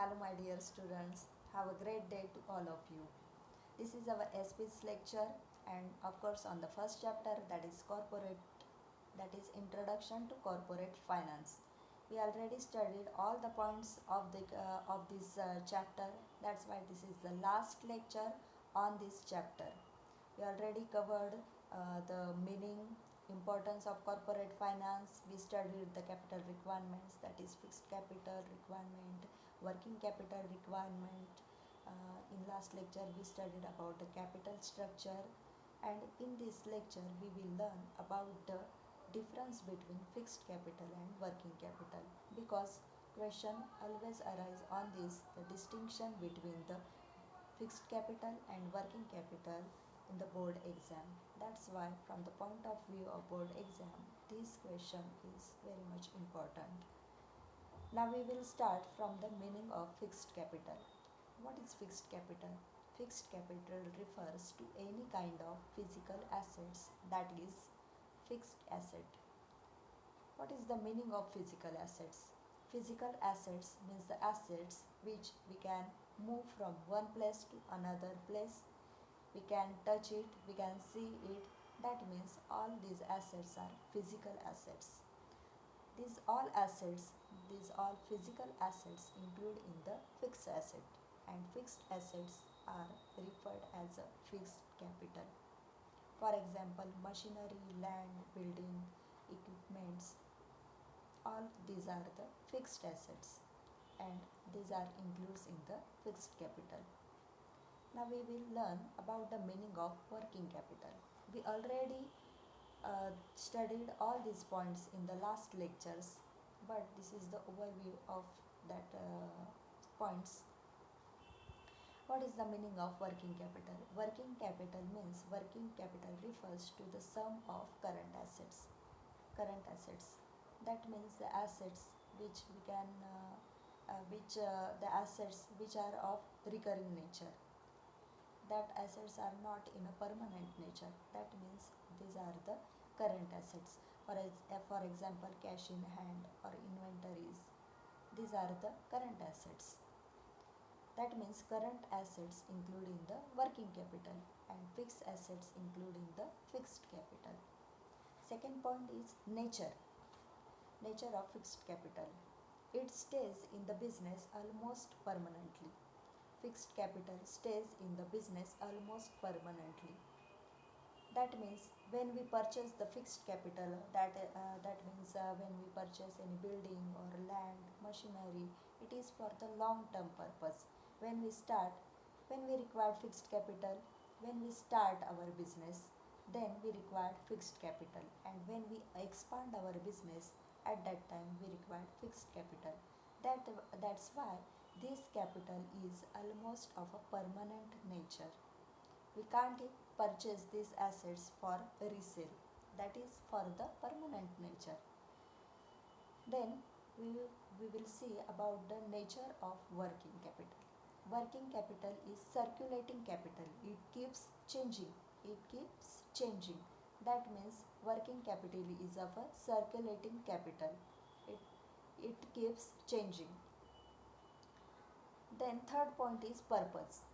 Hello, my dear students. Have a great day to all of you. This is our SP's lecture, and of course, on the first chapter, that is Introduction to Corporate Finance. We already studied all the points of this chapter. That's why this is the last lecture on this chapter. We already covered the meaning, importance of corporate finance. We studied the capital requirements, that is fixed capital requirement, working capital requirement. In last lecture we studied about the capital structure, and in this lecture we will learn about the difference between fixed capital and working capital, because question always arise on this, the distinction between the fixed capital and working capital in the board exam. That's why from the point of view of board exam, this question is very much important. Now we will start from the meaning of fixed capital. What is fixed capital? Fixed capital refers to any kind of physical assets, that is fixed asset. What is the meaning of physical assets? Physical assets means the assets which we can move from one place to another place. We can touch it, we can see it. That means all these assets are physical assets. These all assets, these all physical assets include in the fixed asset, and fixed assets are referred as a fixed capital. For example, machinery, land, building, equipments, all these are the fixed assets, and these are includes in the fixed capital. Now we will learn about the meaning of working capital. We already studied all these points in the last lectures, but this is the overview of that points. What is the meaning of working capital? Working capital means, working capital refers to the sum of current assets. Current assets. That means the assets which we can, the assets which are of recurring nature. That assets are not in a permanent nature. That means these are the current assets. For example, cash in hand or inventories. These are the current assets. That means current assets including the working capital, and fixed assets including the fixed capital. Second point is nature. Nature of fixed capital. It stays in the business almost permanently. Fixed capital stays in the business almost permanently. That means when we purchase the fixed capital, that means when we purchase any building or land, machinery, it is for the long term purpose. When we start, when we require fixed capital, when we start our business, then we require fixed capital, and when we expand our business, at that time we require fixed capital. That's why this capital is almost of a permanent nature. We can't purchase these assets for resale. That is for the permanent nature. Then we will see about the nature of working capital. Working capital is circulating capital. It keeps changing. It keeps changing. That means working capital is of a circulating capital. It, it keeps changing. Then third point is purpose.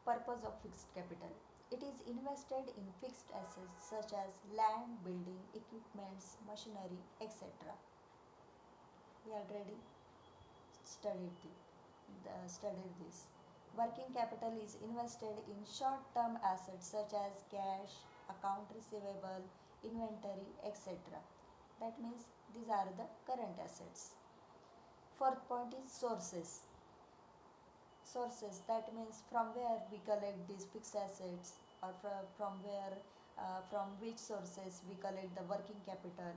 Purpose of fixed capital. It is invested in fixed assets such as land, building, equipments, machinery, etc. We already studied this. Working capital is invested in short-term assets such as cash, account receivable, inventory, etc. That means these are the current assets. Fourth point is sources. Sources, that means from where we collect these fixed assets, or from which sources we collect the working capital.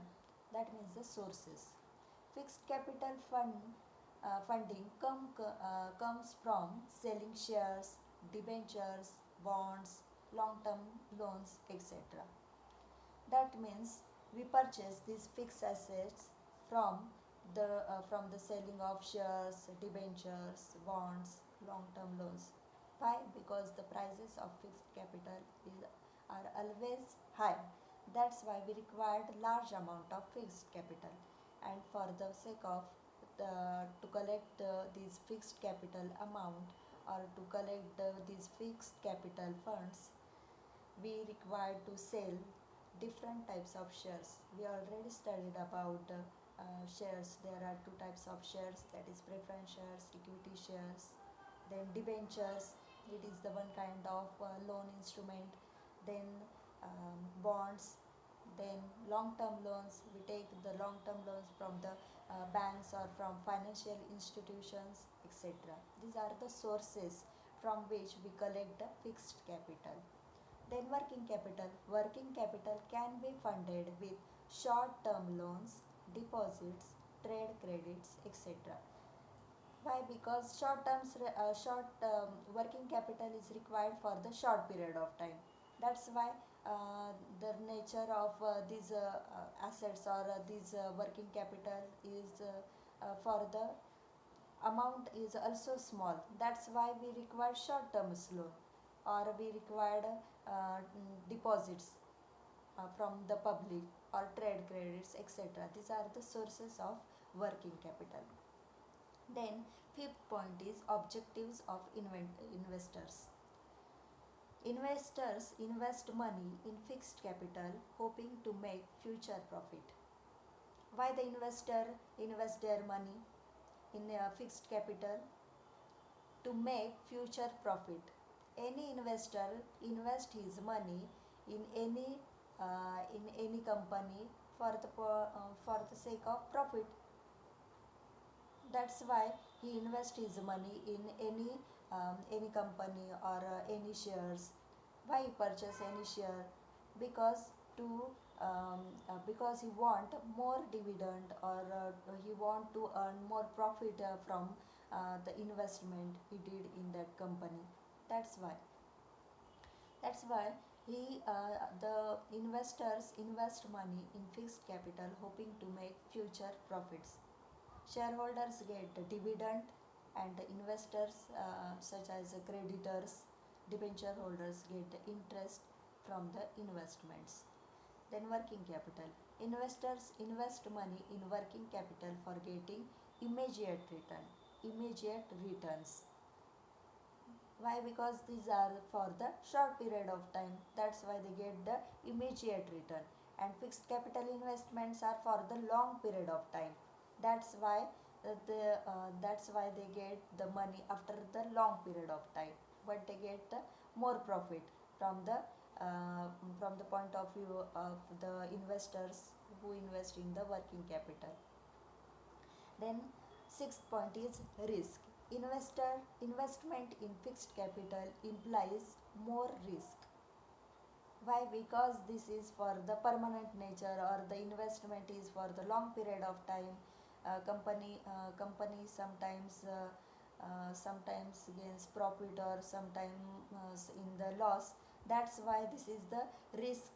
That means the sources. Fixed capital funding comes from selling shares, debentures, bonds, long-term loans, etc. That means we purchase these fixed assets from the selling of shares, debentures, bonds, long-term loans. Why? Because the prices of fixed capital are always high. That's why we required large amount of fixed capital, and for the sake of these fixed capital amount, or to collect these fixed capital funds, we require to sell different types of shares. We already studied about shares. There are two types of shares, that is preference shares, equity shares. Then debentures, it is the one kind of loan instrument. Then bonds. Then long term loans, we take the long term loans from the banks or from financial institutions, etc. These are the sources from which we collect the fixed capital. Then working capital. Working capital can be funded with short term loans, deposits, trade credits, etc. Why? Because short working capital is required for the short period of time. That's why the nature of these assets, or these working capital is for the amount is also small. That's why we require short term loan, or we required deposits from the public, or trade credits, etc. These are the sources of working capital. Then fifth point is objectives of investors. Investors invest money in fixed capital hoping to make future profit. Why the investor invest their money in a fixed capital? To make future profit. Any investor invest his money in any company for the sake of profit. That's why he invests his money in any company, or any shares. Why he purchase any share? Because to because he want more dividend, or he want to earn more profit from the investment he did in that company. That's why. That's why the investors invest money in fixed capital hoping to make future profits. Shareholders get the dividend, and the investors, such as creditors, debenture holders, get the interest from the investments. Then working capital. Investors invest money in working capital for getting immediate return, immediate returns. Why? Because these are for the short period of time. That's why they get the immediate return. And fixed capital investments are for the long period of time. That's why that's why they get the money after the long period of time. But they get the more profit from uh, the point of view of the investors who invest in the working capital. Then sixth point is risk. Investor investment in fixed capital implies more risk. Why? Because this is for the permanent nature, or the investment is for the long period of time. Company sometimes gains profit, or sometimes in the loss. That's why this is the risk.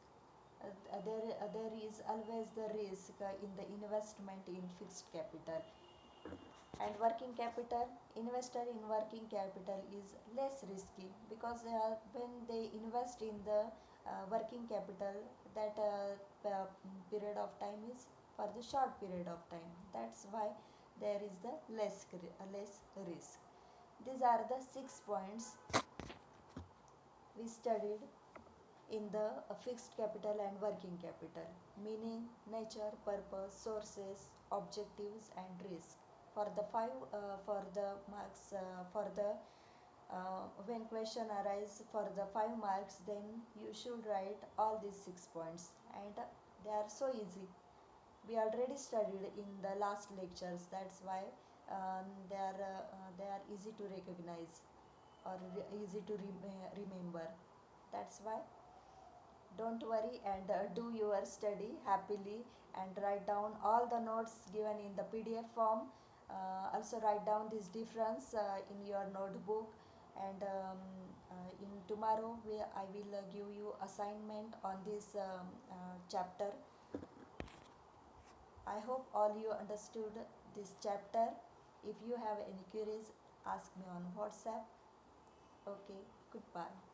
There is always the risk in the investment in fixed capital. And working capital, investor in working capital is less risky, because when they invest in the working capital, that period of time is for the short period of time. That's why there is the less risk. These are the 6 points we studied in the fixed capital and working capital: meaning, nature, purpose, sources, objectives, and risk. For the five for the marks for the when question arise for the 5 marks, then you should write all these 6 points, and they are so easy. We already studied in the last lectures. That's why they are easy to recognize, or easy to remember. That's why don't worry, and do your study happily, and write down all the notes given in the PDF form. Also write down this difference in your notebook. And in tomorrow I will give you assignment on this chapter. I hope all you understood this chapter. If you have any queries, ask me on WhatsApp. Okay, goodbye.